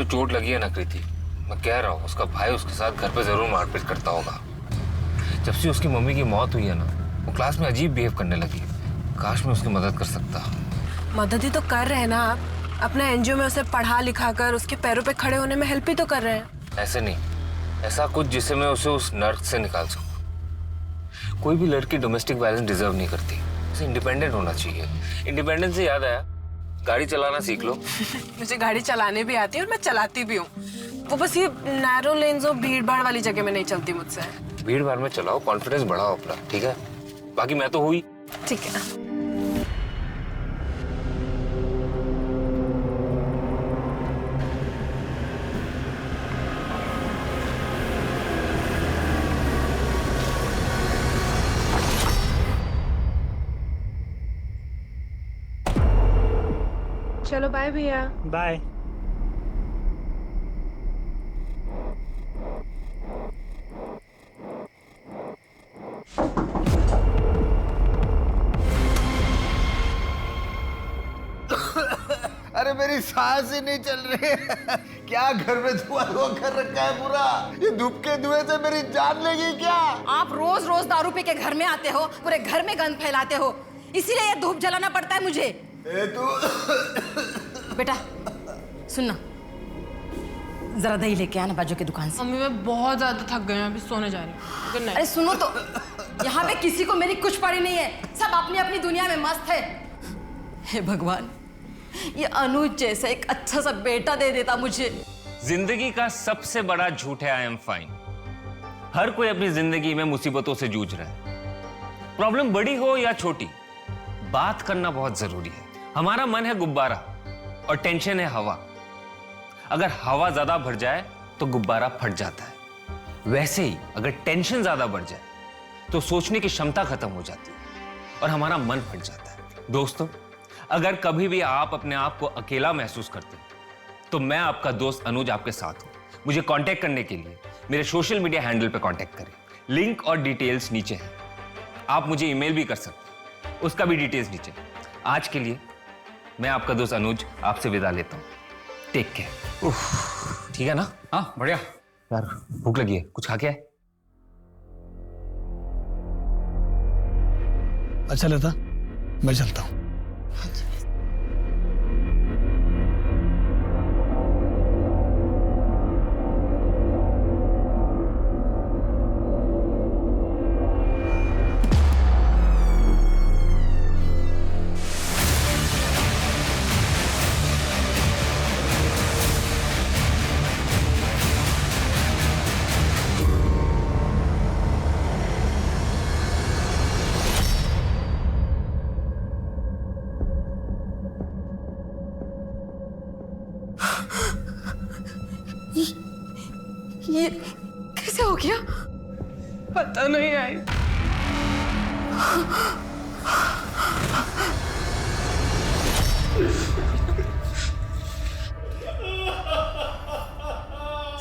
तो चोट लगी है ना कृति, मैं कह रहा हूँ उसका भाई उसके साथ घर पे जरूर मारपीट करता होगा। जब से उसकी मम्मी की मौत हुई है ना, वो क्लास में अजीब बिहेव करने लगी। काश मैं उसकी मदद कर सकता। मदद ही तो कर रहे हैं ना आप। अपने एनजीओ में उसे पढ़ा लिखा कर उसके पैरों पे खड़े होने में हेल्प ही तो कर रहे हैं। ऐसे नहीं, ऐसा कुछ जिससे मैं उसे उस नर्क से निकाल सकूं। कोई भी लड़की डोमेस्टिक वायलेंस डिजर्व नहीं करती, उसे इंडिपेंडेंट होना चाहिए। इंडिपेंडेंस से याद आया, गाड़ी चलाना सीख लो। मुझे गाड़ी चलाने भी आती है और मैं चलाती भी हूँ। वो बस ये नैरो लेन्स और भीड़ भाड़ वाली जगह में नहीं चलती मुझसे। भीड़ भाड़ में चलाओ, कॉन्फिडेंस बढ़ाओ अपना, ठीक है? बाकी मैं तो हुई। ठीक है। चलो बाय भैया। बाय। अरे मेरी सांस ही नहीं चल रही है। क्या घर में धुआं कर रखा है पूरा? ये धूप के धुएं से मेरी जान लेगी क्या? आप रोज रोज दारू पी के घर में आते हो, पूरे घर में गंद फैलाते हो, इसीलिए ये धूप जलाना पड़ता है मुझे। तू बेटा सुनना, जरा दही लेके आना बाजू की दुकान से। मम्मी मैं बहुत ज्यादा थक गई हूँ, अभी सोने जा रही हूँ। Good night. अरे सुनो तो, यहाँ पे किसी को मेरी कुछ पड़ी नहीं है, सब अपनी अपनी दुनिया में मस्त है। हे भगवान, ये अनुज जैसा एक अच्छा सा बेटा दे देता मुझे। जिंदगी का सबसे बड़ा झूठ है आई एम फाइन। हर कोई अपनी जिंदगी में मुसीबतों से जूझ रहा है। प्रॉब्लम बड़ी हो या छोटी, बात करना बहुत जरूरी है। हमारा मन है गुब्बारा और टेंशन है हवा। अगर हवा ज्यादा भर जाए तो गुब्बारा फट जाता है। वैसे ही अगर टेंशन ज्यादा बढ़ जाए तो सोचने की क्षमता खत्म हो जाती है और हमारा मन फट जाता है। दोस्तों, अगर कभी भी आप अपने आप को अकेला महसूस करते हैं तो मैं आपका दोस्त अनुज आपके साथ हूं। मुझे कांटेक्ट करने के लिए मेरे सोशल मीडिया हैंडल पे कांटेक्ट करें। लिंक और डिटेल्स नीचे है। आप मुझे ईमेल भी कर सकते हैं, उसका भी डिटेल्स नीचे। आज के लिए मैं आपका दोस्त अनुज आपसे विदा लेता हूं। Take care. ठीक है ना? हाँ बढ़िया। यार भूख लगी है, कुछ खा के आए? अच्छा लता, मैं चलता हूँ। ये कैसे हो गया? पता नहीं आई।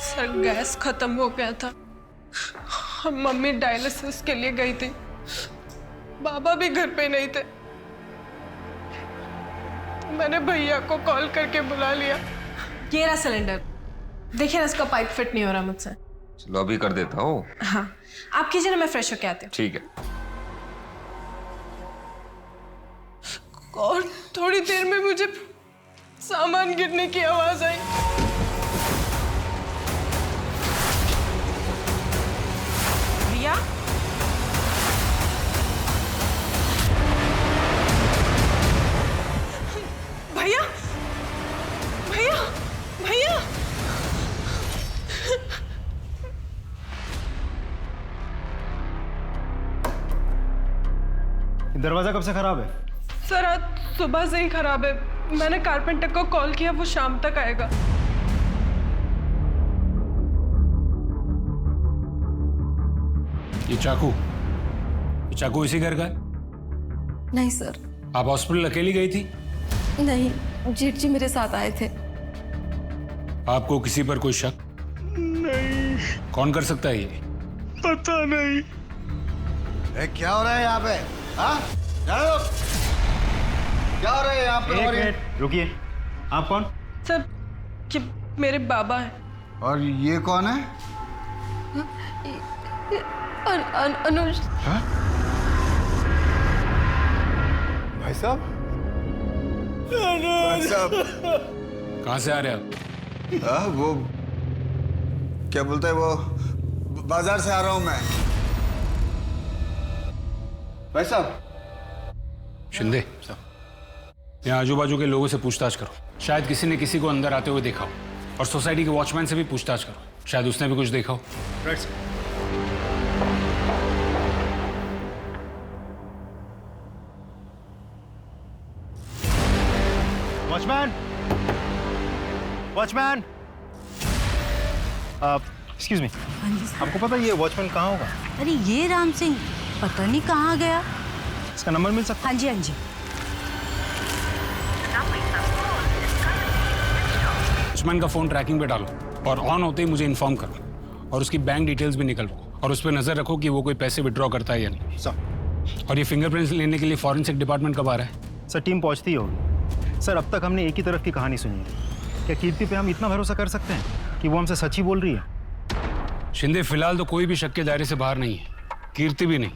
सर गैस खत्म हो गया था। हम मम्मी डायलिसिस के लिए गई थी, बाबा भी घर पे नहीं थे। मैंने भैया को कॉल करके बुला लिया। ये रहा सिलेंडर, देखिए ना इसका पाइप फिट नहीं हो रहा मुझसे। चलो अभी कर देता हूँ। हाँ आप कीजिए ना, मैं फ्रेश होके आती हूँ। ठीक है। और थोड़ी देर में मुझे सामान गिरने की आवाज आई। भैया भैया भैया भैया दरवाजा कब से खराब है? सर आज सुबह से ही खराब है। मैंने कारपेंटर को कॉल किया, वो शाम तक आएगा। ये चाकू इसी घर का है? नहीं सर। आप हॉस्पिटल अकेली गई थी? नहीं, जेठ जी मेरे साथ आए थे। आपको किसी पर कोई शक? नहीं। कौन कर सकता है ये? पता नहीं। क्या हो रहा है यहाँ पे? हाँ? क्या हो रहा है यहाँ पे? एक मिनट रुकिए, आप कौन? सर ये मेरे बाबा हैं। और ये कौन है? अनुज। हाँ? भाई साहब? भाई साहब? कहाँ से आ रहे हैं आप? वो क्या बोलते हैं, वो बाजार से आ रहा हूं मैं। भाई साहब? शिंदे, यहाँ आजू बाजू के लोगों से पूछताछ करो। शायद किसी ने किसी को अंदर आते हुए देखा हो। और सोसाइटी के वॉचमैन से भी पूछताछ करो, शायद उसने भी कुछ देखा हो। Right sir. Watchman, watchman, excuse me, आपको पता है ये वॉचमैन कहाँ होगा? अरे ये राम सिंह पता नहीं कहाँ गया। इसका नंबर मिल सकता हाँ जी, हाँ जी। वॉचमैन का फोन ट्रैकिंग पे डालो और ऑन होते ही मुझे इन्फॉर्म करो। और उसकी बैंक डिटेल्स भी निकलवाओ और उस पर नजर रखो कि वो कोई पैसे विड्रॉ करता है या नहीं। सर। और ये फिंगरप्रिंट्स लेने के लिए फॉरेंसिक डिपार्टमेंट कब आ रहा है? सर टीम पहुंचती होगी। सर अब तक हमने एक ही तरफ की कहानी सुनी है। क्या कीर्ति पे हम इतना भरोसा कर सकते हैं कि वो हमसे सच ही बोल रही है? शिंदे, फिलहाल तो कोई भी शक के दायरे से बाहर नहीं है, कीर्ति भी नहीं।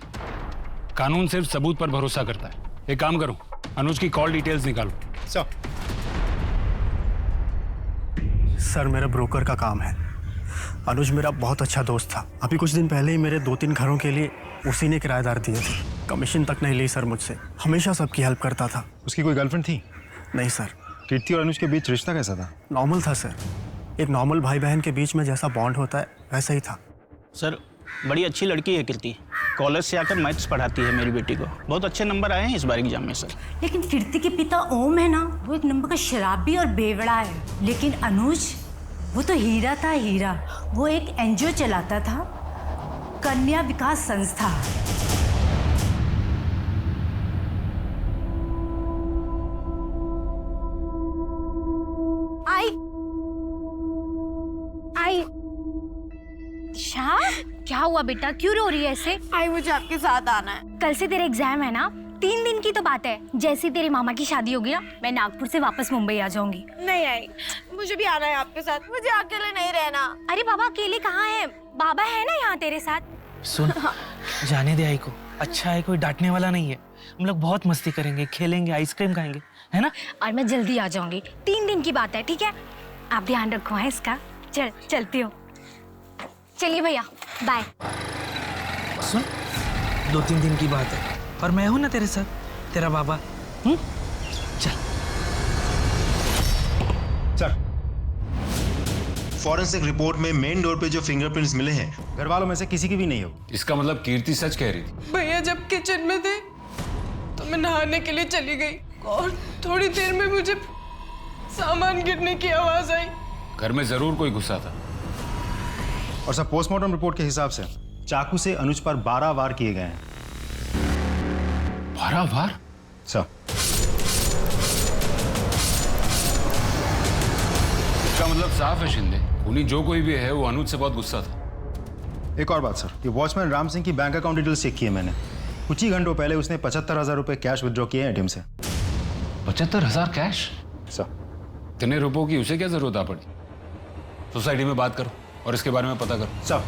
कानून सिर्फ सबूत पर भरोसा करता है। एक काम करो, अनुज की कॉल डिटेल्स निकालो। सर मेरा ब्रोकर का काम है। अनुज मेरा बहुत अच्छा दोस्त था। अभी कुछ दिन पहले ही मेरे 2-3 घरों के लिए उसी ने किराएदार दिए थे। कमीशन तक नहीं ली सर मुझसे। हमेशा सबकी हेल्प करता था। उसकी कोई गर्लफ्रेंड थी? नहीं सर। कीर्ति और अनुज के बीच रिश्ता कैसा था? नॉर्मल था सर। एक नॉर्मल भाई बहन के बीच में जैसा बॉन्ड होता है वैसा ही था। सर बड़ी अच्छी लड़की है कीर्ति। कॉलेज से आकर मैथ्स पढ़ाती है मेरी बेटी को। बहुत अच्छे नंबर आए हैं इस बार एग्जाम में सर। लेकिन कीर्ति के पिता ओम है ना, वो एक नंबर का शराबी और बेवड़ा है। लेकिन अनुज, वो तो हीरा था, हीरा। वो एक एनजीओ चलाता था, कन्या विकास संस्था। आई शाह, क्या हुआ बेटा, क्यों रो रही है ऐसे? आई मुझे आपके साथ आना है। कल से तेरे एग्जाम है ना, 3 दिन की तो बात है। जैसे तेरे मामा की शादी होगी ना, मैं नागपुर से वापस मुंबई आ जाऊंगी। नहीं आई, मुझे भी आना है आपके साथ। मुझे अकेले नहीं रहना। अरे बाबा अकेले कहाँ है, बाबा है ना यहाँ तेरे साथ। सुन, जाने दे आई को। अच्छा है, कोई डांटने वाला नहीं है। हम लोग बहुत मस्ती करेंगे, खेलेंगे, आइसक्रीम खाएंगे, है ना? और मैं जल्दी आ जाऊंगी, 3 दिन की बात है, ठीक है? आप ध्यान रखो है इसका। चलती हो। चलिए भैया, बाय। सुन, 2-3 दिन की बात है और मैं हूं ना तेरे साथ, तेरा बाबा। चल। सर, फॉरेंसिक रिपोर्ट में मेन डोर पे जो फिंगरप्रिंट्स मिले हैं, घर वालों में से किसी की भी नहीं हो। इसका मतलब कीर्ति सच कह रही थी। भैया जब किचन में थे तो मैं नहाने के लिए चली गई और थोड़ी देर में मुझे सामान गिरने की आवाज आई। घर में जरूर कोई घुसा था। और सर पोस्टमार्टम रिपोर्ट के हिसाब से चाकू से अनुज पर 12 वार किए गए हैं। 12 वार? सर, इसका मतलब साफ है शिंदे, उन्हीं जो कोई भी है वो अनुज से बहुत गुस्सा था। एक और बात सर, ये वॉचमैन राम सिंह की बैंक अकाउंट डिटेल्स चेक की है मैंने। कुछ ही घंटों पहले उसने 75,000 रुपए कैश विड्रॉ किए एटीएम से। 75,000 कैश? सर, इतने रुपयों की उसे क्या जरूरत आ पड़ी? सोसाइटी में बात करो और इसके बारे में पता करो। सर,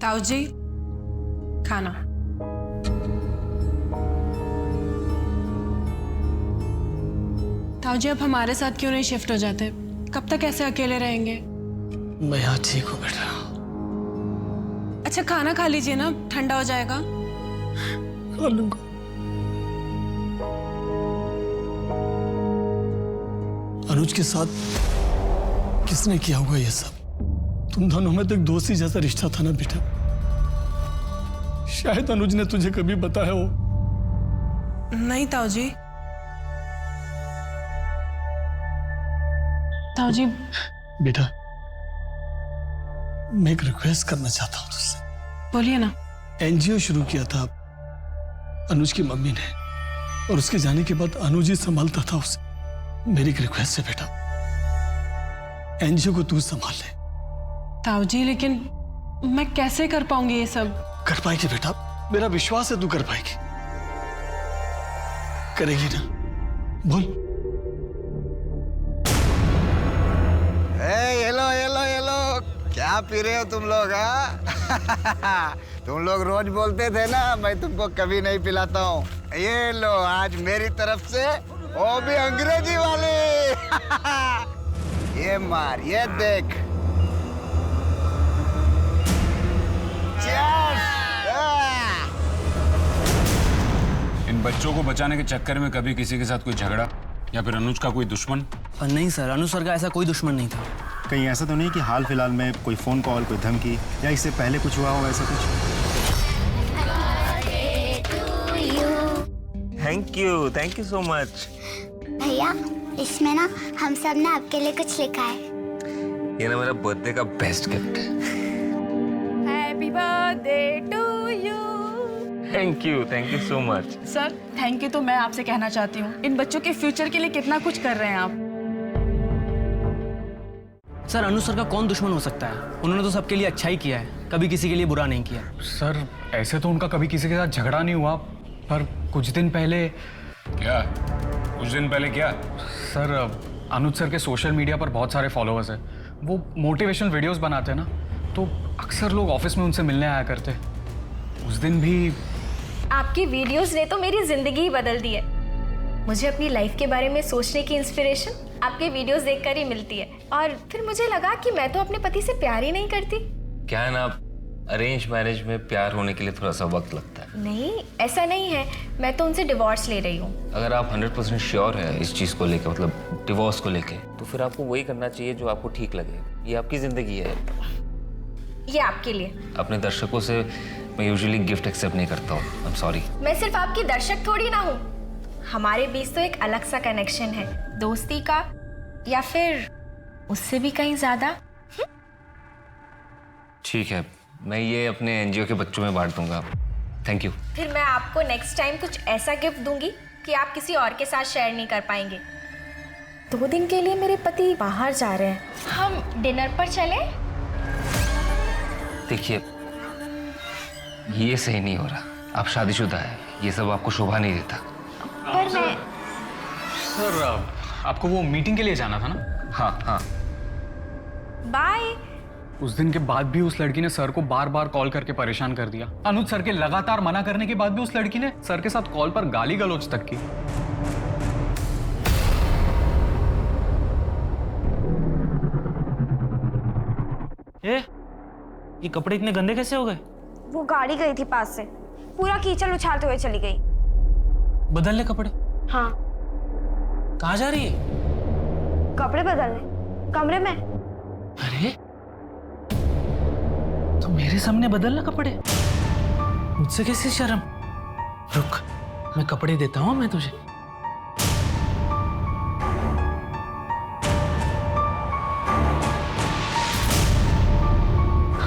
ताऊ जी, खाना। ताऊ जी आप हमारे साथ क्यों नहीं शिफ्ट हो जाते? कब तक ऐसे अकेले रहेंगे? मैं यहाँ ठीक हूँ बेटा। अच्छा खाना खा लीजिए ना, ठंडा हो जाएगा। खा लूंगा। अनुज के साथ किसने किया होगा ये सब? तुम दोनों में तो एक दोस्ती जैसा रिश्ता था ना बेटा। शायद अनुज ने तुझे कभी बताया हो। नहीं ताऊ जी। ताऊ जी। बेटा, मैं एक रिक्वेस्ट करना चाहता हूँ तुझसे। बोलिए ना। एनजीओ शुरू किया था अनुज की मम्मी ने, और उसके जाने के बाद अनुज ही संभालता था उसे। मेरी एक रिक्वेस्ट है बेटा, एनजीओ को तू संभाल ले। ताऊ जी लेकिन मैं कैसे कर पाऊंगी ये सब? कर पाएगी बेटा, मेरा विश्वास है तू कर पाएगी। करेगी ना? बोल। ये लो क्या पी रहे हो तुम लोग? हाँ तुम लोग रोज बोलते थे ना मैं तुमको कभी नहीं पिलाता हूँ। ये लो आज मेरी तरफ से, वो भी अंग्रेजी वाली। ये मार, ये देख। इन बच्चों को बचाने के चक्कर में कभी किसी के साथ कोई झगड़ा या फिर अनुज का कोई दुश्मन? नहीं सर, अनुज सर का ऐसा कोई दुश्मन नहीं था। कहीं ऐसा तो नहीं कि हाल फिलहाल में कोई फ़ोन कॉल, कोई धमकी या इससे पहले कुछ हुआ हो ऐसा कुछ? Thank you so much. भैया इसमें ना हम सब ने आपके लिए कुछ लिखा है। ये ना मेरा बर्थडे का बेस्ट गिफ्ट है। Happy birthday to you. Thank you so much. Sir thank you तो मैं आपसे कहना चाहती हूँ, इन बच्चों के फ्यूचर के लिए कितना कुछ कर रहे हैं आप। सर अनुज सर का कौन दुश्मन हो सकता है? उन्होंने तो सबके लिए अच्छा ही किया है, कभी किसी के लिए बुरा नहीं किया। सर ऐसे तो उनका कभी किसी के साथ झगड़ा नहीं हुआ, पर कुछ दिन पहले क्या? सर अनुज सर के सोशल मीडिया पर बहुत सारे फॉलोअर्स हैं। वो मोटिवेशनल वीडियोस बनाते हैं ना, तो अक्सर लोग ऑफिस में उनसे मिलने आया करते। उस दिन भी आपकी वीडियोस ने तो मेरी जिंदगी ही बदल दी है। मुझे अपनी लाइफ के बारे में सोचने की इंस्पिरेशन आपके वीडियोस देखकर ही मिलती है। और फिर मुझे लगा कि मैं तो अपने पति से प्यार ही नहीं करती। क्या है ना, अरेंज मैरिज में प्यार होने के लिए थोड़ा सा वक्त लगता है। नहीं ऐसा नहीं है, मैं तो उनसे डिवोर्स ले रही हूँ। अगर आप 100% श्योर है इस चीज को लेकर, मतलब डिवोर्स को लेकर, तो फिर आपको वही करना चाहिए जो आपको ठीक लगे। ये आपकी जिंदगी है। ये आपके लिए। अपने दर्शकों से मैं यूजुअली गिफ्ट एक्सेप्ट नहीं करता हूँ। I am sorry. मैं सिर्फ आपकी दर्शक थोड़ी ना हूँ, हमारे बीच तो एक अलग सा कनेक्शन है, दोस्ती का, या फिर उससे भी कहीं ज्यादा। ठीक है, मैं ये अपने एनजीओ के बच्चों में बांट दूंगा। Thank you. फिर मैं आपको नेक्स्ट टाइम कुछ ऐसा गिफ्ट दूंगी कि आप किसी और के साथ शेयर नहीं कर पाएंगे। 2 दिन के लिए मेरे पति बाहर जा रहे हैं, हम डिनर पर चले? देखिए ये सही नहीं हो रहा, आप शादीशुदा है, ये सब आपको शोभा नहीं देता। पर मैं सर आपको वो मीटिंग के लिए जाना था ना? हाँ। बाय। उस दिन के बाद भी उस लड़की ने सर को बार बार कॉल करके परेशान कर दिया। अनुज सर के लगातार मना करने के बाद भी उस लड़की ने सर के साथ कॉल पर गाली गलौज तक की। ये कपड़े इतने गंदे कैसे हो गए? वो गाड़ी गई थी पास से, पूरा कीचड़ उछालते हुए चली गई। बदलने कपड़े? हाँ। कहाँ जा रही है? कपड़े बदलने, कमरे में। अरे तो मेरे सामने बदलना कपड़े? मुझसे कैसी शर्म? रुक, मैं कपड़े देता हूँ मैं तुझे।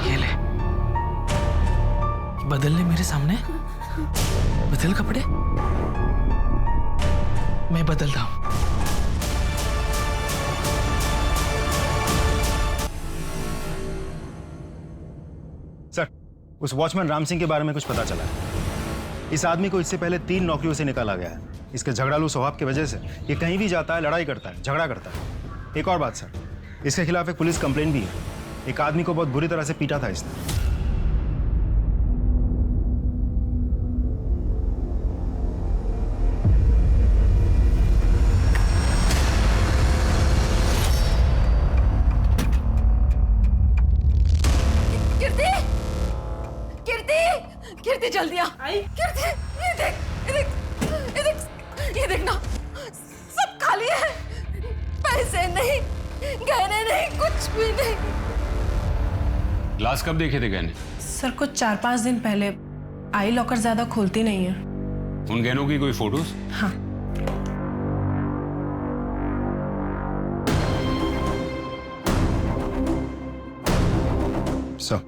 ये ले, बदल ले मेरे सामने। बदल कपड़े, मैं बदलता हूँ। सर उस वॉचमैन राम सिंह के बारे में कुछ पता चला है। इस आदमी को इससे पहले 3 नौकरियों से निकाला गया है। इसके झगड़ालू स्वभाव की वजह से ये कहीं भी जाता है, लड़ाई करता है, झगड़ा करता है। एक और बात सर, इसके खिलाफ एक पुलिस कंप्लेंट भी है। एक आदमी को बहुत बुरी तरह से पीटा था इसने। कीर्ति जल्दी आ। कीर्ति ये देख, ये देख ना, सब खाली है। पैसे नहीं, गहने नहीं, कुछ भी नहीं। लास्ट कब देखे थे गहने? सर कुछ 4-5 दिन पहले। आई लॉकर ज्यादा खोलती नहीं है। उन गहनों की कोई फोटोज? हाँ। सर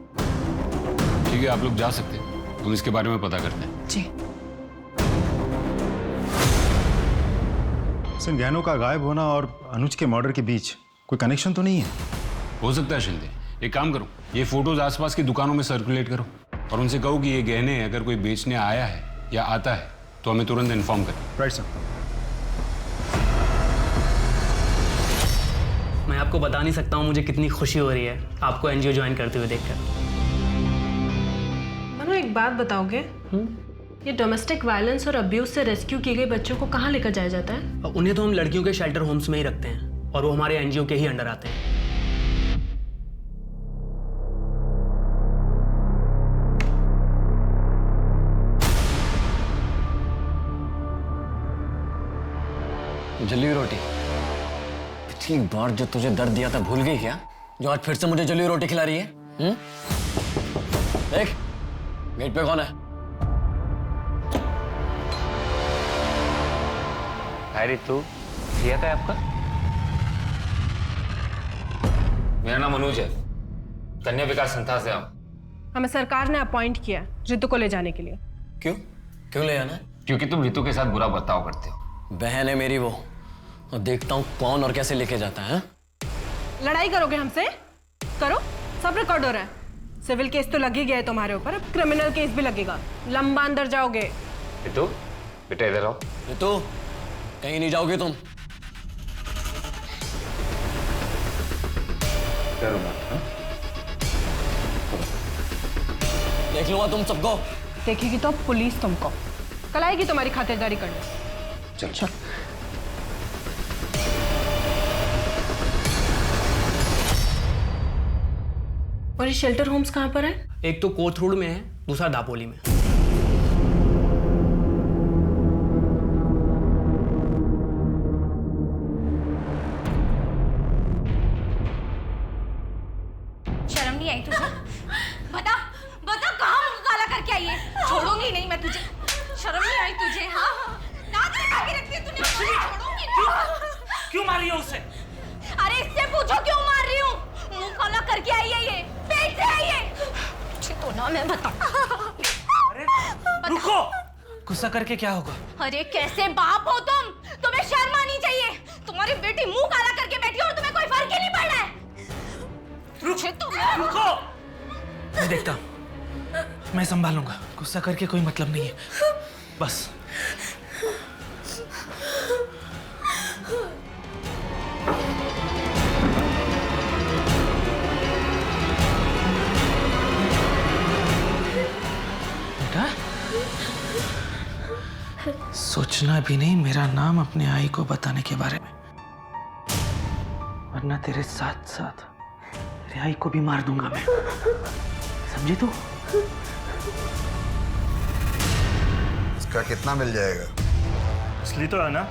ठीक है, आप लोग जा सकते हैं, हम इसके बारे में पता करते हैं। जी। सर गहनों का गायब होना और अनुज के मर्डर के बीच कोई कनेक्शन तो नहीं है? हो सकता है शिंदे, एक काम करो, ये फोटोज आसपास की दुकानों में सर्कुलेट करो और उनसे कहो कि ये गहने अगर कोई बेचने आया है या आता है तो हमें तुरंत इन्फॉर्म करें। Right sir. मैं आपको बता नहीं सकता हूँ मुझे कितनी खुशी हो रही है आपको एनजीओ ज्वाइन करते हुए देखकर। मनु, एक बात बताओगे? ये डोमेस्टिक वायलेंस और अब्यूज से रेस्क्यू किए गए बच्चों को कहाँ लेकर जाया जाता है? उन्हें तो हम लड़कियों के शेल्टर होम्स में ही रखते हैं और वो हमारे एनजीओ के ही अंडर आते हैं। जली हुई रोटी। पिछली बार जो तुझे दर्द दिया था भूल गई क्या? जो आज फिर से मुझे जली हुई रोटी खिला रही है? देख, गेट पे कौन है? हाय रितु, किया था आपका? मेरा नाम अनुज है, कन्या विकास संस्था से आऊं। हमें सरकार ने अपॉइंट किया रितु को ले जाने के लिए। क्यों? क्यों ले आना? क्योंकि तुम रितु के साथ बुरा बर्ताव करते हो। बहन है मेरी वो, और देखता हूँ कौन और कैसे लेके जाता है। लड़ाई करोगे हमसे? करो, सब रिकॉर्ड हो रहा है। सिविल केस तो लग ही गया है तुम्हारे ऊपर, अब क्रिमिनल केस भी लगेगा, लंबा अंदर जाओगे। रितु, बेटा इधर आओ। रितु, कहीं नहीं जाओगे तुम। डरो मत। देख लूंगा तुम सबको। देखेगी तो पुलिस तुमको, कल आएगी तुम्हारी खातिरदारी करने। चल चल। और ये शेल्टर होम्स कहाँ पर है? एक तो कोथरूड में है, दूसरा दापोली में। शर्म नहीं आई तुझे? बता बता, कहाँ मुंह काला करके आई है? छोड़ूंगी नहीं मैं तुझे। शर्म नहीं आई तुझे? हाँ, नाक लगा के रखती है तूने, छोड़ूंगी नहीं। क्यों मारी है उसे? अरे इससे पूछो क्यों मार रही हूँ? मुंह काला करके आई है ये, पेट से आई है। तुझे तो ना मैं बताऊं। अरे रुको, गुस्सा करके क्या होगा? अरे कैसे बाप हो तुम? तुम्हें शर्म आनी चाहिए। तुम्हारी बेटी मुंह काला करके बैठी है और तुम्हें कोई फर्क ही नहीं पड़ रहा है। रुको, मैं देखता हूँ, मैं संभालूंगा। गुस्सा करके कोई मतलब नहीं है, बस। बेटा, सोचना भी नहीं मेरा नाम अपने आई को बताने के बारे में, वरना तेरे साथ साथ तेरे आई को भी मार दूंगा मैं, समझी तू? इसका कितना मिल जाएगा? असली तो है ना?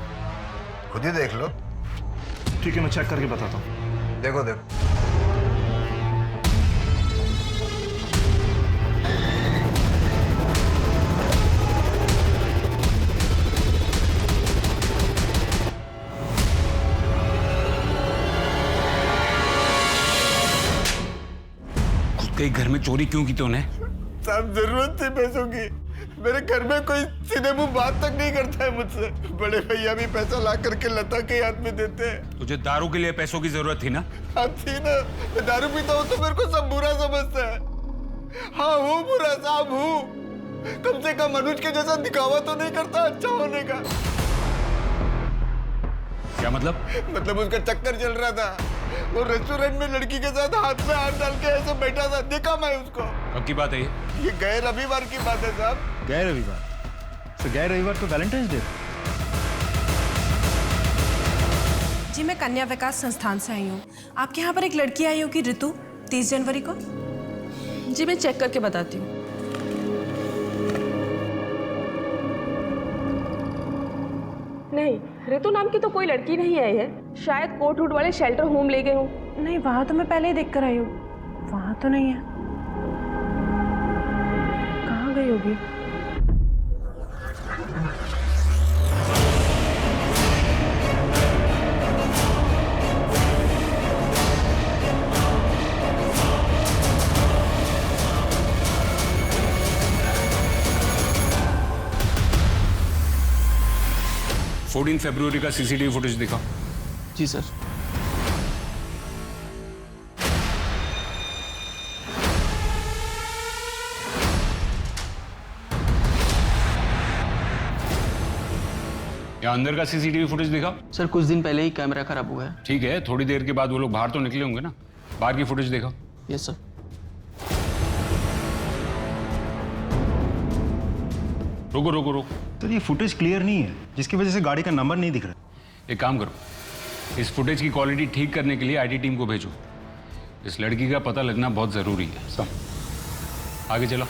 खुद ही देख लो। ठीक है, मैं चेक करके बताता हूँ। देखो देखो। कई घर में चोरी क्यों की तूने? साहब, जरूरत थी पैसों की। मेरे घर में कोई सीधे मुंह बात तक नहीं करता है मुझसे। बड़े भैया भी पैसा ला करके लता के हाथ में देते हैं। तुझे दारू के लिए पैसों की जरूरत थी ना? हाँ थी ना। मैं दारू पीता हूँ तो मेरे को सब बुरा समझता है। हाँ हूँ बुरा साहब, हूँ। कम से कम अनुज के जैसा दिखावा तो नहीं करता अच्छा होने का। क्या मतलब? मतलब उसका चक्कर चल रहा था। वो रेस्टोरेंट में लड़की के साथ हाथ में हाथ डाल के ऐसे बैठा था, देखा मैं उसको। कब की बात है ये गए रविवार की बात है साहब। गए रविवार? तो गए रविवार तो वैलेंटाइंस डे। जी, मैं कन्या विकास संस्थान से आई हूँ। आपके यहाँ पर एक लड़की आई होगी ऋतु, 30 जनवरी को। जी, मैं चेक करके बताती हूँ। नहीं, ऋतु नाम की तो कोई लड़की नहीं आई है। शायद कोटरूड वाले शेल्टर होम ले गए हूँ। नहीं, वहाँ तो मैं पहले ही देख कर आई हूँ, वहाँ तो नहीं है। कहाँ गई होगी? फरवरी का सीसीटीवी फुटेज दिखाओ। जी सर। या अंदर का सीसीटीवी फुटेज दिखाओ। सर कुछ दिन पहले ही कैमरा खराब हुआ है। ठीक है, थोड़ी देर के बाद वो लोग बाहर तो निकले होंगे ना, बाहर की फुटेज दिखाओ। Yes sir. रुको रुको रुको। तो ये फुटेज क्लियर नहीं है, जिसकी वजह से गाड़ी का नंबर नहीं दिख रहा। एक काम करो, इस फुटेज की क्वालिटी ठीक करने के लिए आईटी टीम को भेजो। इस लड़की का पता लगना बहुत जरूरी है। सब आगे चलो।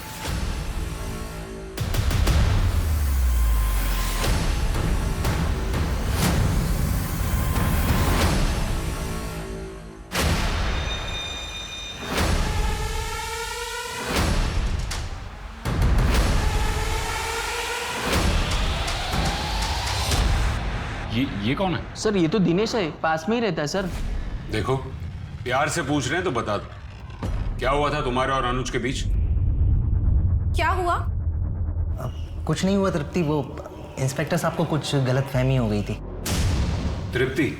ये कौन है? सर ये तो दिनेश है, पास में ही रहता है सर। देखो, प्यार से पूछ रहे हैं तो बता दो, क्या हुआ था तुम्हारे और अनुज के बीच? क्या हुआ? कुछ नहीं हुआ तृप्ति, वो इंस्पेक्टर साहब को कुछ गलतफहमी हो गई थी। तृप्ति?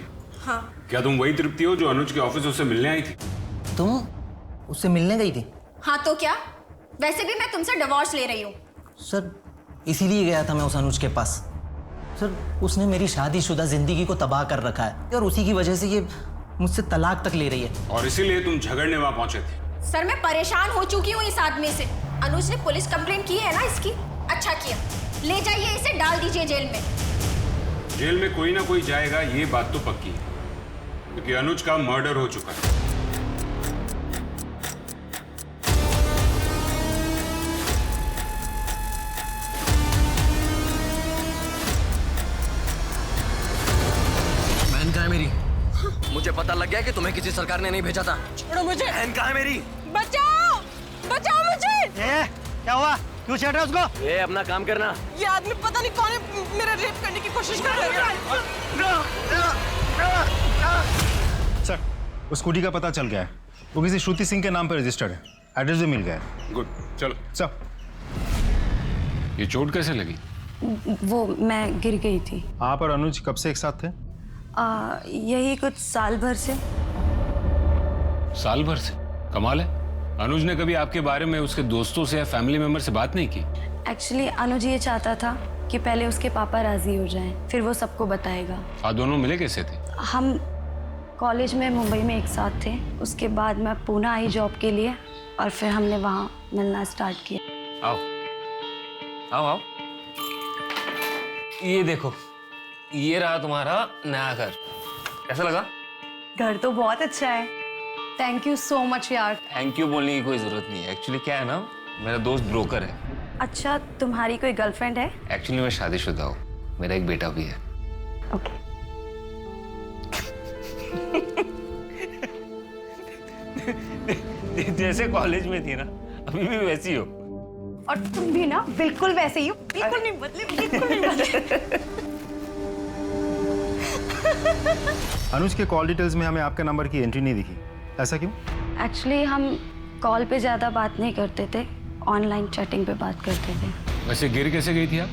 हाँ। क्या तुम वही तृप्ति हो जो अनुज के ऑफिस उससे मिलने आई थी? तुम उससे मिलने गई थी? हाँ तो क्या, वैसे भी मैं तुमसे डिवोर्स ले रही हूँ। सर इसीलिए गया था मैं उस अनुज के पास। सर उसने मेरी शादीशुदा जिंदगी को तबाह कर रखा है और उसी की वजह से ये मुझसे तलाक तक ले रही है। और इसीलिए तुम झगड़ने वहां पहुंचे थे? सर मैं परेशान हो चुकी हूँ इस आदमी से। अनुज ने पुलिस कंप्लेंट की है ना इसकी। अच्छा किया, ले जाइए इसे, डाल दीजिए जेल में। जेल में कोई ना कोई जाएगा, ये बात तो पक्की है, क्योंकि अनुज का मर्डर हो चुका है। बहन कहाँ है मेरी? मुझे पता लग गया कि तुम्हें किसी सरकार ने नहीं भेजा था। छोड़ो मुझे। बहन कहाँ है मेरी? बचाओ, बचाओ मुझे। क्या हुआ? क्यों छेड़ रहे हो उसको? ये अपना काम करना। ये आदमी पता नहीं कौन है, मेरा रेप करने की कोशिश कर रहा है। सर, उस स्कूटी का पता चल गया है, वो किसी श्रुति सिंह के नाम पर रजिस्टर्ड है, एड्रेस भी मिल गया है। गुड, चलो। सब ये चोट कैसे लगी? वो मैं गिर गई थी। आप और अनुज कब से एक साथ थे? यही कुछ साल भर से। साल भर से? कमाल है। अनुज ने कभी आपके बारे में उसके दोस्तों से या फैमिली मेंबर से बात नहीं की? एक्चुअली अनुज ये चाहता था कि पहले उसके पापा राजी हो जाएं, फिर वो सबको बताएगा। आप दोनों मिले कैसे थे? हम कॉलेज में मुंबई में एक साथ थे, उसके बाद मैं पुणे आई जॉब के लिए और फिर हमने वहाँ मिलना स्टार्ट किया। आओ आओ आओ, ये देखो, ये रहा तुम्हारा नया घर। कैसा लगा? घर तो बहुत अच्छा है। थैंक यू सो मच यार। थैंक यू बोलने की कोई जरूरत नहीं है। एक्चुअली क्या है ना, मेरा दोस्त ब्रोकर है। अच्छा, तुम्हारी कोई गर्लफ्रेंड है? एक्चुअली मैं शादीशुदा हूँ, मेरा एक बेटा भी है। ओके। जैसे कॉलेज में थी ना, अभी भी वैसी हो। और तुम भी ना बिल्कुल वैसे ही हो, बिल्कुल नहीं बदले, बिल्कुल नहीं बदले। अनुज के कॉल डिटेल्स में हमें आपके नंबर की एंट्री नहीं दिखी, ऐसा क्यों? एक्चुअली हम कॉल पे ज़्यादा बात नहीं करते थे, ऑनलाइन चैटिंग पे बात करते थे। वैसे गिर कैसे गई थी आप?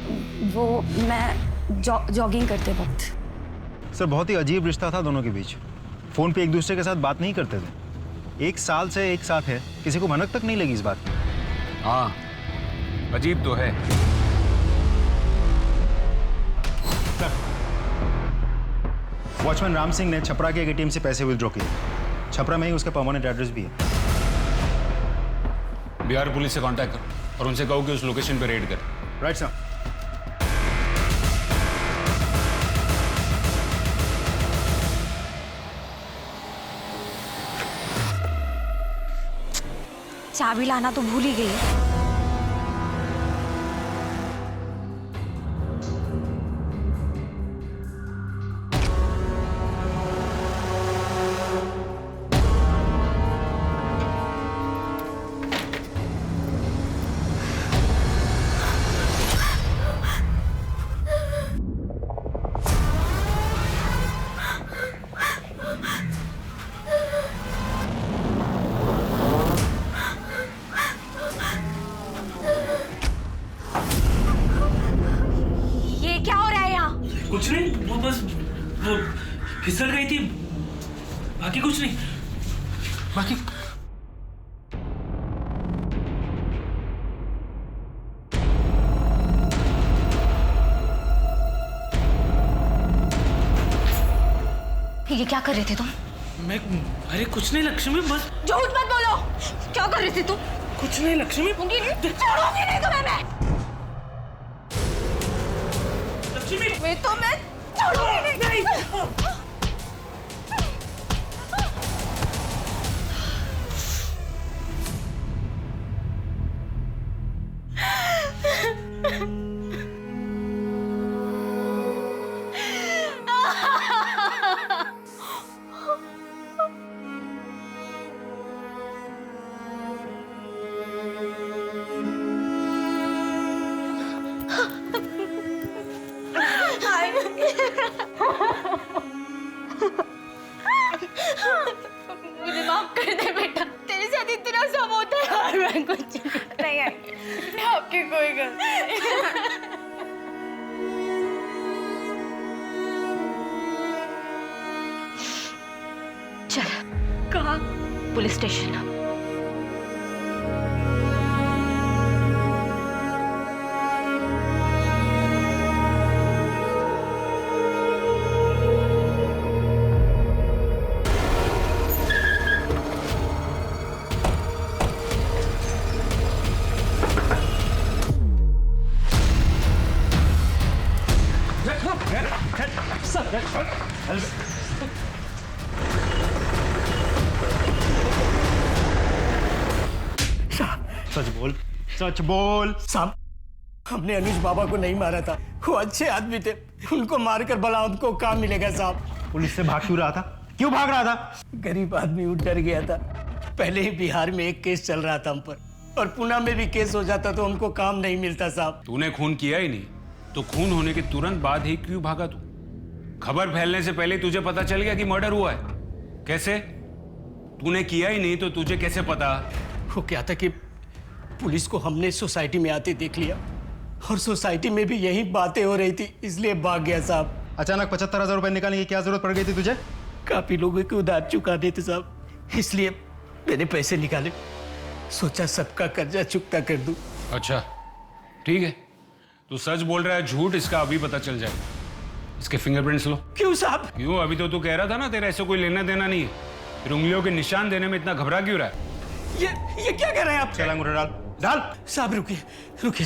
वो मैं जॉगिंग करते वक्त। सर बहुत ही अजीब रिश्ता था दोनों के बीच, फोन पे एक दूसरे के साथ बात नहीं करते थे। एक साल से एक साथ है, किसी को भनक तक नहीं लगी इस बात की। हाँ, अजीब तो है। वॉचमैन राम सिंह ने छपरा के एक एटीएम से पैसे विथड्रॉ किए। छपरा में ही उसका परमानेंट एड्रेस भी है। बिहार पुलिस से कांटेक्ट करो और उनसे कहो कि उस लोकेशन पे रेड करें। Right sir. चाबी लाना तो भूल ही गई। कुछ नहीं, वो बस वो फिसल गई थी, बाकी कुछ नहीं। बाकी ये क्या कर रहे थे तुम? मैं अरे कुछ नहीं लक्ष्मी, बस झूठ मत बोलो। क्या कर रही थी तुम? कुछ नहीं लक्ष्मी। छोड़ूंगी नहीं तुम्हें मैं। लक्ष्मी मैं छोड़ूंगी नहीं। मुझे माफ कर दे बेटा, तेरे साथ इतना सब होता है और मैं कुछ नहीं है। आपकी कोई गलती नहीं। चल। कहाँ? Police station. सच बोल, सच बोल। साहब, हमने अनुज बाबा को नहीं मारा था, वो अच्छे आदमी थे, उनको मारकर भला उनको काम मिलेगा साहब। पुलिस से भाग क्यों रहा था? क्यों भाग रहा था? गरीब आदमी उठ डर गया था। पहले ही बिहार में एक केस चल रहा था हम पर, और पुणे में भी केस हो जाता तो हमको काम नहीं मिलता साहब। तूने खून किया ही नहीं, तो खून होने के तुरंत बाद ही क्यों भागा तू? खबर फैलने से पहले तुझे पता चल गया कि मर्डर हुआ है। कैसे? तूने किया ही नहीं तो तुझे कैसे पता? वो क्या था कि पुलिस को हमने सोसाइटी में आते देख लिया, और सोसाइटी में भी यही बातें हो रही थी, इसलिए भाग गया साहब। अचानक 75,000 रुपए निकालने की क्या जरूरत पड़ गई थी तुझे? काफी लोगों के उधार चुकाने थे साहब, इसलिए मैंने पैसे निकाले, सोचा सबका कर्जा चुकता कर दूं। अच्छा ठीक है, तू सच बोल रहा है झूठ इसका अभी पता चल जाएगा। इसके फिंगरप्रिंट्स लो। क्यों साहब? क्यों? अभी तो तू कह रहा था ना तेरा ऐसे कोई लेना देना नहीं है, फिर उंगलियों के निशान देने में इतना घबरा क्यों रहा है? ये क्या कर रहे हैं आप? चल अंगूठा डाल, डाल। साहब रुकिए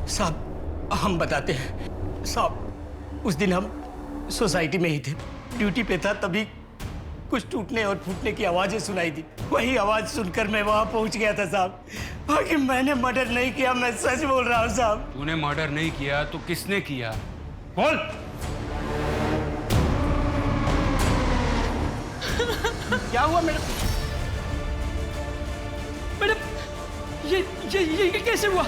साहब, हम बताते हैं साहब। उस दिन हम सोसाइटी में ही थे, ड्यूटी पे था, तभी कुछ टूटने और फूटने की आवाजें सुनाई दी। वही आवाज सुनकर मैं वहां पहुंच गया था साहब। बाकी मैंने मर्डर नहीं किया, मैं सच बोल रहा हूँ साहब। तूने मर्डर नहीं किया तो किसने किया? बोल। क्या हुआ मैडम? मैडम ये कैसे हुआ?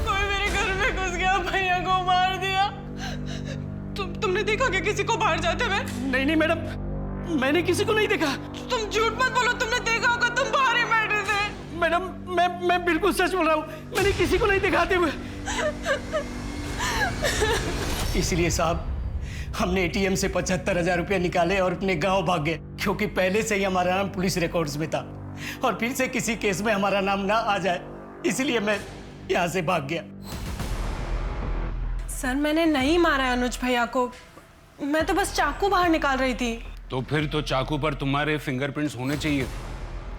कोई मेरे घर में घुस गया, भैया को मार दिया। तुमने देखा क्या किसी को बाहर जाते हुए? नहीं मैडम, मैंने किसी को नहीं देखा। तुम झूठ मत बोलो, तुमने देखा होगा, तुम बाहर ही बैठे थे। मैडम मैं बिल्कुल सच बोल रहा हूँ, मैंने किसी को नहीं दिखाते हुए। इसलिए साहब हमने एटीएम से 75,000 रुपया निकाले और अपने गांव भाग गए, क्योंकि पहले से ही हमारा नाम पुलिस रिकॉर्ड्स में था, और फिर से किसी केस में हमारा नाम ना आ जाए, इसलिए मैं यहाँ से भाग गया। सर मैंने नहीं मारा अनुज भैया को, मैं तो बस चाकू बाहर निकाल रही थी। तो फिर तो चाकू पर तुम्हारे फिंगरप्रिंट्स होने चाहिए,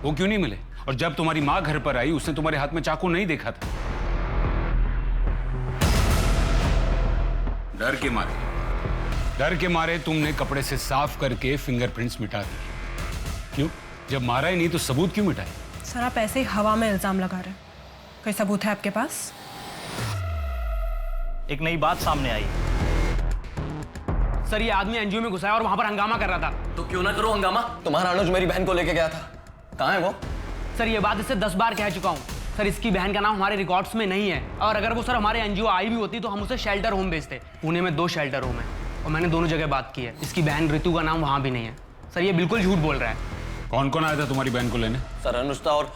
वो क्यों नहीं मिले? और जब तुम्हारी माँ घर पर आई उसने तुम्हारे हाथ में चाकू नहीं देखा था। डर के मारे तुमने कपड़े से साफ करके फिंगरप्रिंट्स मिटा दिए। क्यों? जब मारा ही नहीं तो सबूत क्यों मिटाए? सर आप ऐसे ही हवा में इल्जाम लगा रहे हैं, कोई सबूत है आपके पास? एक नई बात सामने आई। सर ये आदमी एनजीओ में घुसा है और वहां पर हंगामा कर रहा था। तो क्यों ना करो हंगामा? तुम्हारा अनुज मेरी बहन को लेके गया था, कहाँ है वो? सर ये बात इससे 10 बार कह चुका हूँ। सर इसकी बहन का नाम हमारे रिकॉर्ड्स में नहीं है, और अगर वो सर हमारे एनजीओ आई भी होती तो हम उसे शेल्टर होम भेजते। पुणे में 2 शेल्टर होम है और मैंने दोनों जगह बात की है। इसकी बहन ऋतु का नाम वहां भी नहीं है। सर ये बिल्कुल झूठ बोल रहा है। कौन कौन आया था तुम्हारी बहन को लेने? सर अनुज था और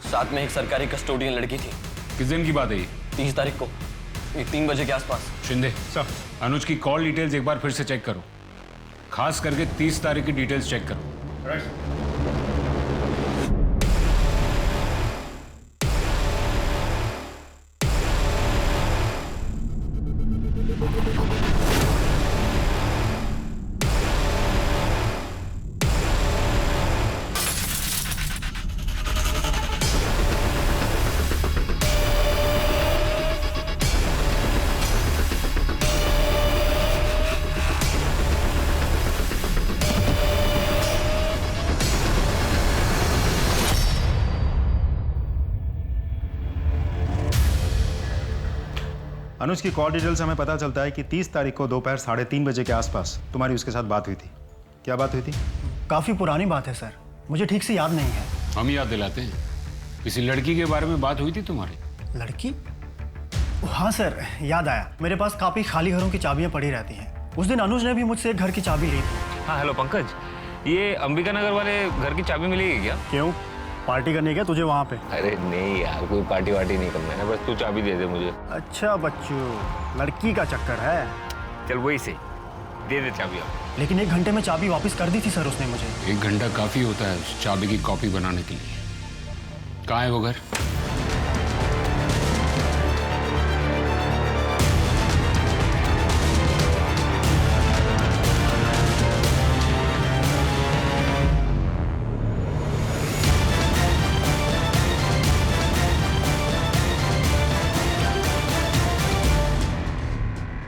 साथ में एक सरकारी कस्टोडियन लड़की थी। किस दिन की बात है ये? 30 तारीख को 3 बजे के आसपास। शिंदे सर, अनुज की कॉल डिटेल्स एक बार फिर से चेक करो, खास करके 30 तारीख की डिटेल्स चेक करो। अनुज की कॉल डिटेल से हमें पता चलता है कि 30 तारीख को दोपहर 3:30 बजे के आसपास तुम्हारी उसके साथ बात हुई थी। क्या बात हुई थी? काफ़ी पुरानी बात है सर, मुझे ठीक से याद नहीं है। हम याद दिलाते हैं। किसी लड़की के बारे में बात हुई थी तुम्हारी? लड़की? हाँ सर, याद आया। मेरे पास काफ़ी खाली घरों की चाबियां पड़ी रहती हैं। उस दिन अनुज ने भी मुझसे एक घर की चाबी ली थी। हाँ हेलो पंकज, ये अंबिका नगर वाले घर की चाबी मिलेगी क्या? क्यों, पार्टी करनी क्या तुझे वहाँ पे? अरे नहीं यार, कोई पार्टी वार्टी नहीं करना है, बस तू चाबी दे दे मुझे। अच्छा बच्चू, लड़की का चक्कर है। चल वही से दे दे चाबी आप। लेकिन 1 घंटे में चाबी वापस कर दी थी सर उसने मुझे। 1 घंटा काफी होता है उस चाबी की कॉपी बनाने के लिए। कहाँ है वो घर?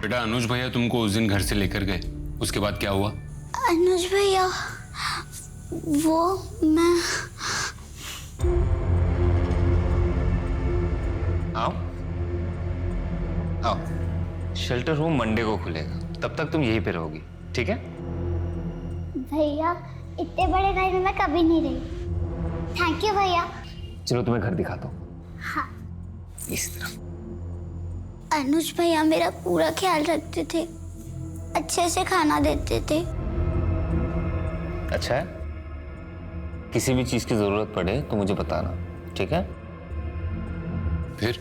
बेटा अनुज भैया तुमको उस दिन घर से लेकर गए, उसके बाद क्या हुआ? अनुज भैया, वो मैं आओ आओ, शेल्टर होम मंडे को खुलेगा, तब तक तुम यहीं पे रहोगी, ठीक है? भैया इतने बड़े घर में मैं कभी नहीं रही। थैंक यू भैया। चलो तुम्हें घर दिखाता हूँ। हाँ। इस तरफ। अनुज भैया मेरा पूरा ख्याल रखते थे, अच्छे से खाना देते थे। अच्छा है, किसी भी चीज की जरूरत पड़े तो मुझे बताना, ठीक है? फिर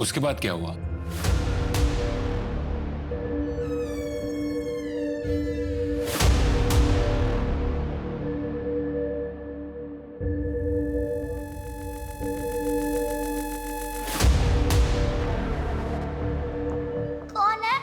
उसके बाद क्या हुआ? कौन है?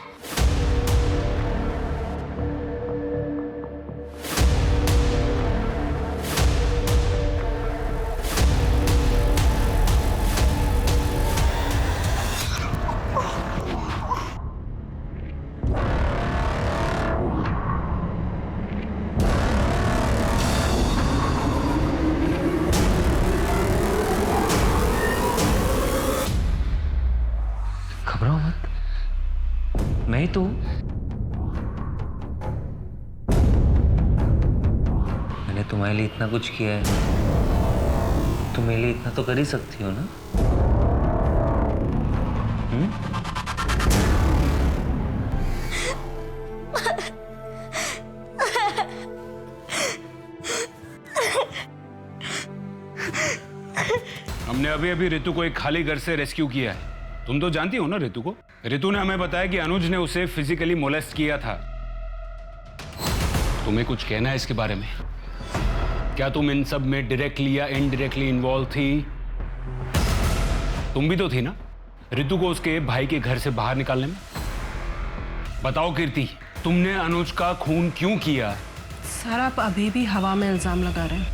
घबराओ मत, मैं ही तो हूं। मैंने तुम्हारे लिए इतना कुछ किया है, तुम मेरे लिए इतना तो कर ही सकती हो ना? हमने अभी अभी रितु को एक खाली घर से रेस्क्यू किया है। तुम तो जानती हो ना रितु को? रितु ने हमें बताया कि अनुज ने उसे फिजिकली मोलेस्ट किया था। तुम्हें कुछ कहना है इसके बारे में? क्या तुम इन सब में डायरेक्टली या इनडायरेक्टली इन्वॉल्व थी? तुम भी तो थी ना रितु को उसके भाई के घर से बाहर निकालने में? बताओ कीर्ति, तुमने अनुज का खून क्यों किया? सर आप अभी भी हवा में इल्जाम लगा रहे हैं।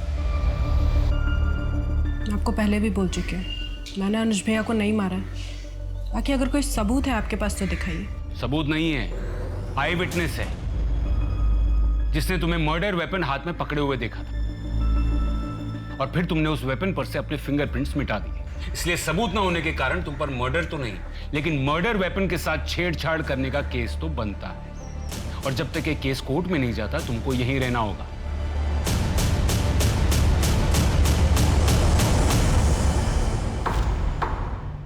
आपको पहले भी बोल चुके हैं, मैंने अनुज भैया को नहीं मारा है। बाकी अगर कोई सबूत है आपके पास तो दिखाइए। सबूत नहीं है, आई विटनेस है, जिसने तुम्हें मर्डर वेपन हाथ में पकड़े हुए देखा था और फिर तुमने उस वेपन पर से अपने फिंगरप्रिंट्स मिटा दिए। इसलिए सबूत न होने के कारण तुम पर मर्डर तो नहीं, लेकिन मर्डर वेपन के साथ छेड़छाड़ करने का केस तो बनता है। और जब तक ये केस कोर्ट में नहीं जाता तुमको यहीं रहना होगा।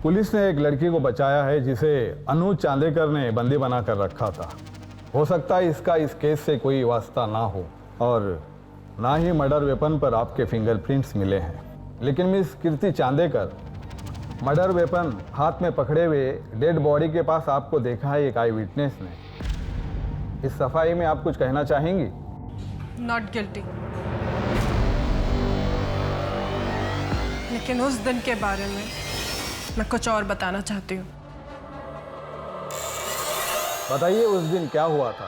पुलिस ने एक लड़की को बचाया है जिसे अनुज चांदेकर ने बंदी बनाकर रखा था। हो सकता है इसका इस केस से कोई वास्ता ना हो और ना ही मर्डर वेपन पर आपके फिंगरप्रिंट्स मिले हैं। लेकिन मिस कीर्ति चांदेकर, मर्डर वेपन हाथ में पकड़े हुए डेड बॉडी के पास आपको देखा है एक आई विटनेस ने। इस सफाई में आप कुछ कहना चाहेंगी? Not guilty. लेकिन उस दिन के बारे में मैं कुछ और बताना चाहती हूँ। बताइए उस दिन क्या हुआ था?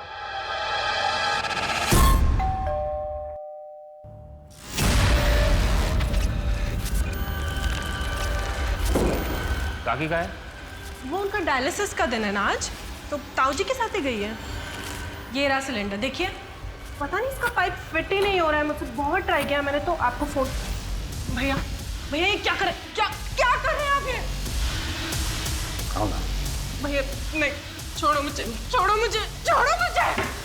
काकी का है? वो उनका डायलिसिस का दिन है ना आज, तो ताऊ जी के साथ ही गई है। ये रहा सिलेंडर, देखिए। पता नहीं इसका पाइप फिट ही नहीं हो रहा है, मुझसे बहुत ट्राई किया मैंने। तो आपको फोन, भैया भैया ये क्या कर रहे हैं? क्या क्या कर रहे हैं आप? ये भैया नहीं, छोड़ो मुझे, छोड़ो मुझे, छोड़ो मुझे।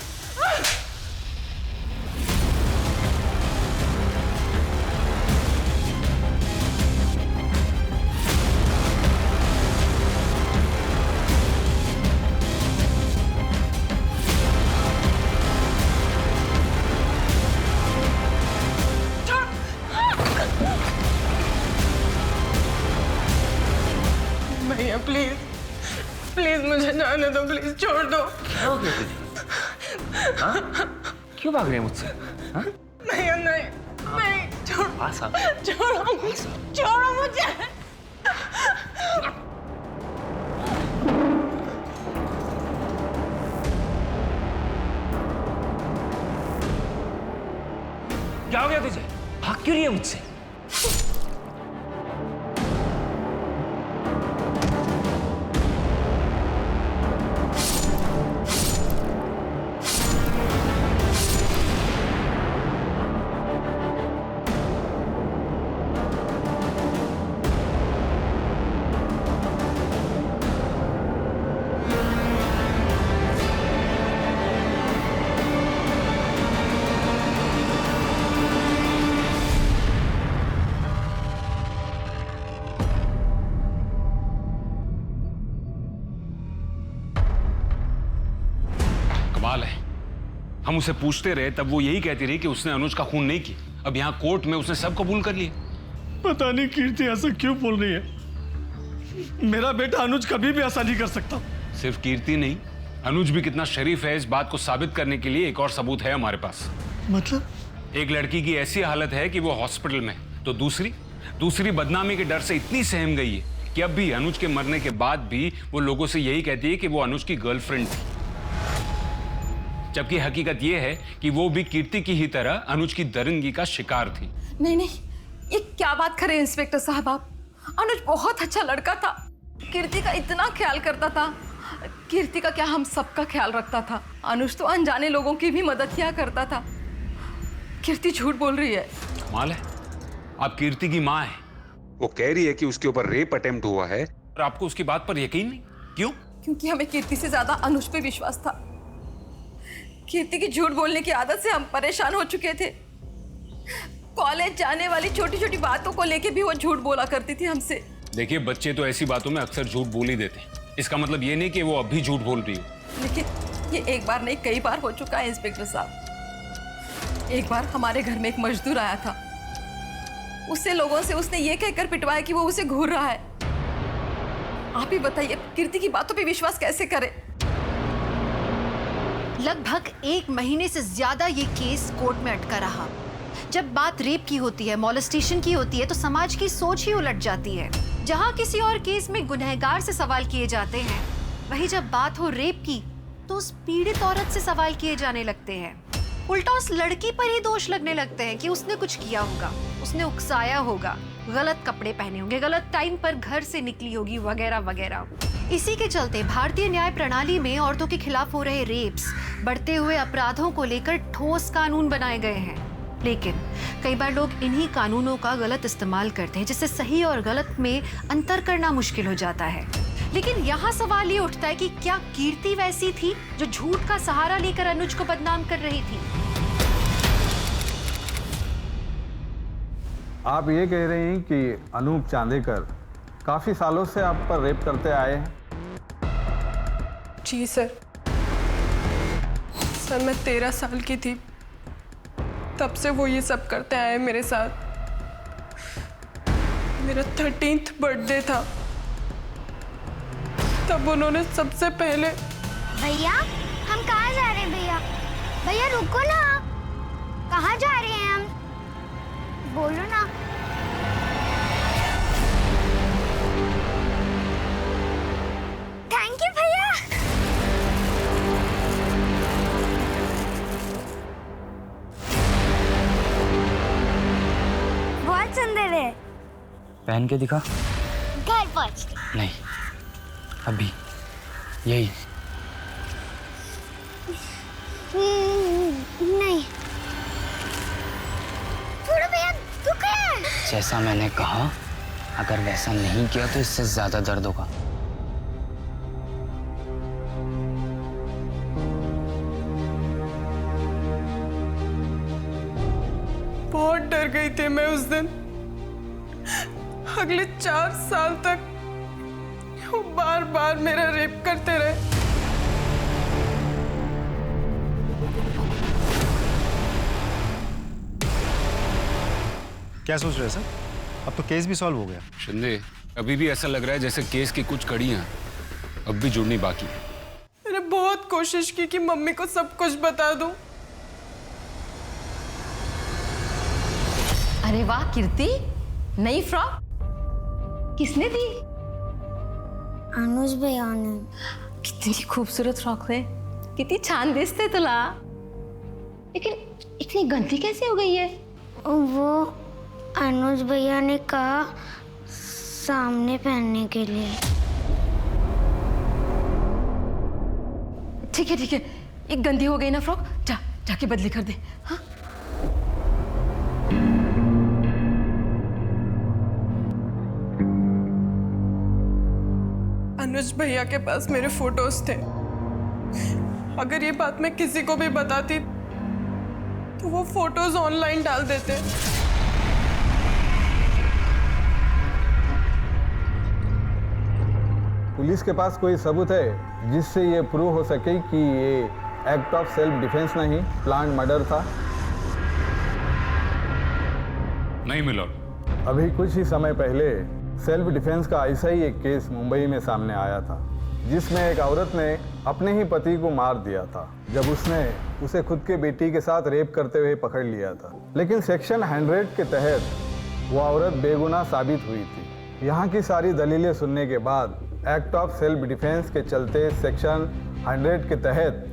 भैया प्लीज प्लीज मुझे जाने दो, प्लीज छोड़ दो। क्या हो गया तुझे? हाँ? क्यों भाग रही है मुझसे? हाँ? भैया नहीं, नहीं, छोड़ो, पास आ। छोड़ो, छोड़ो मुझे। क्या हो गया तुझे? भाग क्यों रही है मुझसे? कमाल है, हम उसे पूछते रहे तब वो यही कहती रही कि उसने अनुज का खून नहीं किया। अब यहाँ कोर्ट में उसने सब कबूल कर लिया। पता नहीं कीर्ति ऐसा क्यों बोल रही है। मेरा बेटा अनुज कभी भी ऐसा नहीं कर सकता। सिर्फ कीर्ति नहीं, अनुज भी कितना शरीफ है, इस बात को साबित करने के लिए एक और सबूत है हमारे पास। मतलब? एक लड़की की ऐसी हालत है कि वो हॉस्पिटल में, तो दूसरी बदनामी के डर से इतनी सहम गई है कि अब भी अनुज के मरने के बाद भी वो लोगों से यही कहती है कि वो अनुज की गर्लफ्रेंड थी, जबकि हकीकत ये है कि वो भी कीर्ति की ही तरह अनुज की दरिंदगी का शिकार थी। नहीं नहीं, ये क्या बात करें इंस्पेक्टर साहब आप। अनुज बहुत अच्छा लड़का था, कीर्ति का इतना ख्याल करता था। कीर्ति का क्या, हम सबका ख्याल रखता था। अनुज तो अनजाने लोगों की भी मदद किया करता था। कीर्ति झूठ बोल रही है। कमाल है, आप कीर्ति की माँ है, वो कह रही है कि उसके ऊपर रेप अटेम्प्ट हुआ है और आपको उसकी बात पर यकीन नहीं। क्यों? क्योंकि हमें कीर्ति से ज्यादा अनुज पे विश्वास था। कीर्ति की झूठ बोलने की आदत से हम परेशान हो चुके थे। कॉलेज जाने वाली छोटी छोटी बातों को लेके भी वो झूठ बोला करती थी हमसे। देखिए, बच्चे तो ऐसी बातों में अक्सर झूठ बोल ही देते हैं। इसका मतलब ये नहीं कि वो अभी झूठ बोल रही हो। लेकिन ये एक बार नहीं, कई बार हो चुका है इंस्पेक्टर साहब। एक बार हमारे घर में एक मजदूर आया था, उससे लोगों से उसने ये कहकर पिटवाया कि वो उसे घूर रहा है। आप ही बताइए, कीर्ति की बातों पे विश्वास कैसे करें? लगभग 1 महीने से ज्यादा ये केस कोर्ट में अटका रहा। जब बात रेप की होती है, मॉलेस्टेशन की होती है, तो समाज की सोच ही उलट जाती है। जहां किसी और केस में गुनहगार से सवाल किए जाते हैं, वहीं जब बात हो रेप की तो उस पीड़ित औरत से सवाल किए जाने लगते हैं। उल्टा उस लड़की पर ही दोष लगने लगते हैं कि उसने कुछ किया होगा, उसने उकसाया होगा, गलत कपड़े पहने होंगे, गलत टाइम पर घर से निकली होगी, वगैरह वगैरह। इसी के चलते भारतीय न्याय प्रणाली में औरतों के खिलाफ हो रहे रेप्स, बढ़ते हुए अपराधों को लेकर ठोस कानून बनाए गए हैं। लेकिन कई बार लोग इन्हीं कानूनों का गलत इस्तेमाल करते हैं, जिससे सही और गलत में अंतर करना मुश्किल हो जाता है। लेकिन यहाँ सवाल ये उठता है कि क्या कीर्ति वैसी थी जो झूठ का सहारा लेकर अनुज को बदनाम कर रही थी? आप ये कह रहे हैं कि अनूप चांदेकर काफी सालों से आप पर रेप करते आए हैं? जी सर। सर मैं 13 साल की थी, तब से वो ये सब करते आए मेरे साथ। मेरा 13th बर्थडे था, तब उन्होंने सबसे पहले। भैया हम कहाँ जा रहे हैं? भैया भैया रुको ना, कहाँ जा रहे हैं हम? बोलो ना। थैंक यू भैया। बहुत सुंदर है। पहन के दिखा। घर पहुंच के। नहीं, अभी यही। नहीं छोड़ो भैया, दुख है। जैसा मैंने कहा, अगर वैसा नहीं किया तो इससे ज्यादा दर्द होगा। बहुत डर गई थी मैं उस दिन। अगले 4 साल तक वो बार बार मेरा रेप करते रहे। क्या सोच रहे हैं सर? अब तो केस भी सॉल्व हो गया। शिंदे, अभी भी ऐसा लग रहा है जैसे केस की कुछ कड़ियां अब भी जुड़नी बाकी है। मैंने बहुत कोशिश की कि मम्मी को सब कुछ बता दूं। अरे वाह कीर्ति, नई फ्रॉक किसने दी? अनुज भैया ने। कितनी खूबसूरत फ्रॉक है, कितनी छान दिसते तुला। लेकिन इतनी गंदी कैसे हो गई है? वो अनुज भैया ने कहा सामने पहनने के लिए। ठीक है, एक गंदी हो गई ना फ्रॉक, जाके बदली कर दे। हाँ? अनुज भैया के पास मेरे फोटोज थे। अगर ये बात मैं किसी को भी बताती तो वो फोटोज ऑनलाइन डाल देते। पुलिस के पास कोई सबूत है जिससे ये प्रूव हो सके कि ये एक्ट ऑफ सेल्फ डिफेंस नहीं, प्लान्ड मर्डर था? नहीं मिला। अभी कुछ ही समय पहले सेल्फ डिफेंस का ऐसा ही एक केस मुंबई में सामने आया था, जिसमें एक औरत ने अपने ही पति को मार दिया था जब उसने उसे खुद के बेटी के साथ रेप करते हुए पकड़ लिया था। लेकिन सेक्शन 100 के तहत वो औरत बेगुनाह साबित हुई थी। यहाँ की सारी दलीलें सुनने के बाद एक्ट ऑफ सेल्फ डिफेंस के चलते सेक्शन 100 के तहत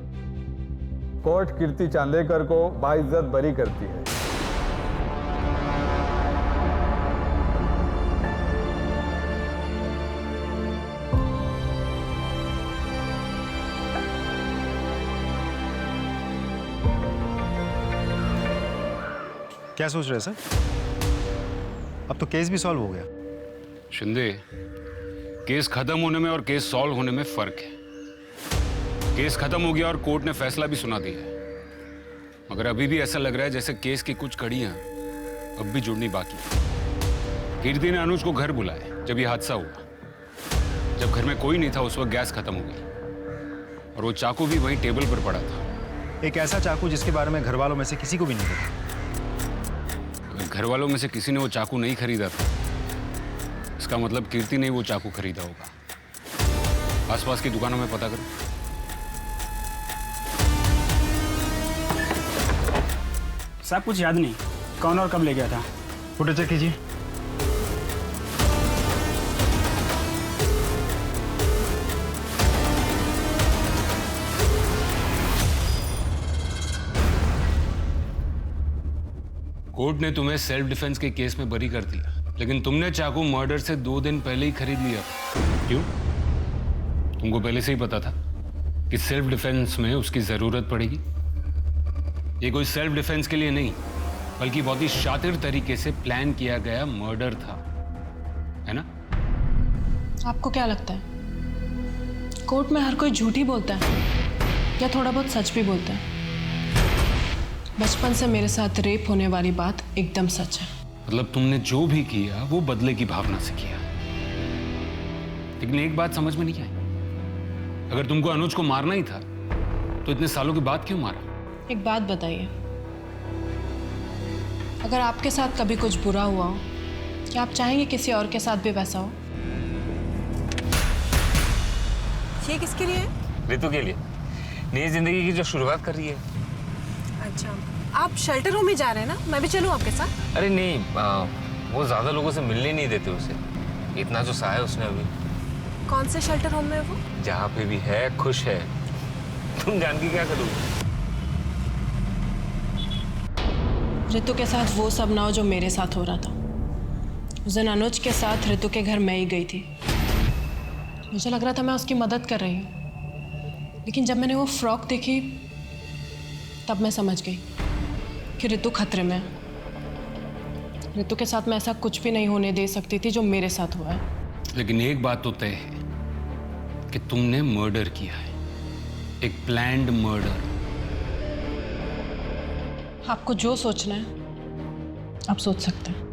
कोर्ट कीर्ति चांदेकर को बाइज्जत बरी करती है। क्या सोच रहे हैं सर? अब तो केस भी सॉल्व हो गया। शिंदे, केस खत्म होने में और केस सॉल्व होने में फर्क है। केस खत्म हो गया और कोर्ट ने फैसला भी सुना दिया है, मगर अभी भी ऐसा लग रहा है जैसे केस की कुछ कड़ियां अब भी जुड़नी बाकी है। कीर्ति ने अनुज को घर बुलाया जब ये हादसा हुआ। जब घर में कोई नहीं था उस वक्त गैस खत्म हो गई और वो चाकू भी वहीं टेबल पर पड़ा था। एक ऐसा चाकू जिसके बारे में घर वालों में से किसी को भी नहीं पता। अगर घर वालों में से किसी ने वो चाकू नहीं खरीदा था, इसका मतलब कीर्ति ने वो चाकू खरीदा होगा। आसपास की दुकानों में पता करो। साहब कुछ याद नहीं, कौन और कब ले गया था? फोटो चेक कीजिए। कोर्ट ने तुम्हें सेल्फ डिफेंस के केस में बरी कर दिया, लेकिन तुमने चाकू मर्डर से 2 दिन पहले ही खरीद लिया। क्यों? तुमको पहले से ही पता था कि सेल्फ डिफेंस में उसकी जरूरत पड़ेगी। ये कोई सेल्फ डिफेंस के लिए नहीं, बल्कि बहुत ही शातिर तरीके से प्लान किया गया मर्डर था, है ना? आपको क्या लगता है कोर्ट में हर कोई झूठ ही बोलता है या थोड़ा बहुत सच भी बोलता है? बचपन से मेरे साथ रेप होने वाली बात एकदम सच है। मतलब तुमने जो भी किया वो बदले की भावना से किया। लेकिन एक बात समझ में नहीं आई, अगर तुमको अनुज को मारना ही था तो इतने सालों के बाद क्यों मारा? एक बात बताइए, अगर आपके साथ कभी कुछ बुरा हुआ हो, क्या आप चाहेंगे किसी और के साथ भी वैसा हो? ये किसके लिए है? ऋतु के लिए, नई जिंदगी की जो शुरुआत कर रही है। अच्छा, आप शेल्टर होम में जा रहे हैं ना? मैं भी चलूं आपके साथ? अरे नहीं, वो ज्यादा लोगों से मिलने नहीं देते उसे। इतना जो सहा है उसने अभी। कौन से शेल्टर होम में है वो? जहाँ पे भी है खुश है। तुम जान के क्या करोगे? ऋतु के साथ वो सब ना हो जो मेरे साथ हो रहा था। उस दिन अनुज के साथ ऋतु के घर मैं ही गई थी। मुझे लग रहा था मैं उसकी मदद कर रही हूँ, लेकिन जब मैंने वो फ्रॉक देखी तब मैं समझ गई कि ऋतु खतरे में है। ऋतु के साथ मैं ऐसा कुछ भी नहीं होने दे सकती थी जो मेरे साथ हुआ है। लेकिन एक बात तो तय है कि तुमने मर्डर किया है, एक प्लान्ड मर्डर। आपको जो सोचना है आप सोच सकते हैं।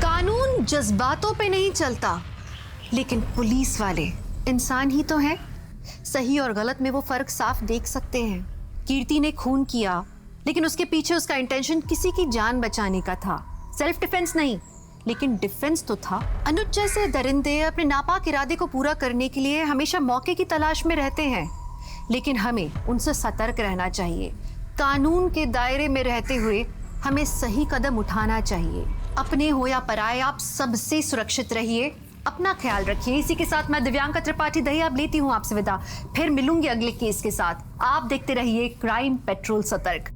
कानून जज्बातों पे नहीं चलता, लेकिन पुलिस वाले इंसान ही तो हैं। सही और गलत में वो फर्क साफ देख सकते हैं। कीर्ति ने खून किया, लेकिन उसके पीछे उसका इंटेंशन किसी की जान बचाने का था, सेल्फ डिफेंस नहीं, लेकिन डिफेंस तो था। अनुज जैसे दरिंदे अपने नापाक इरादे को पूरा करने के लिए हमेशा मौके की तलाश में रहते हैं, लेकिन हमें उनसे सतर्क रहना चाहिए। कानून के दायरे में रहते हुए हमें सही कदम उठाना चाहिए। अपने हो या पराये, आप सबसे सुरक्षित रहिए, अपना ख्याल रखिए। इसी के साथ मैं दिव्यांका त्रिपाठी दहिया लेती हूँ आपसे विदा। फिर मिलूंगी अगले केस के साथ। आप देखते रहिए क्राइम पेट्रोल सतर्क।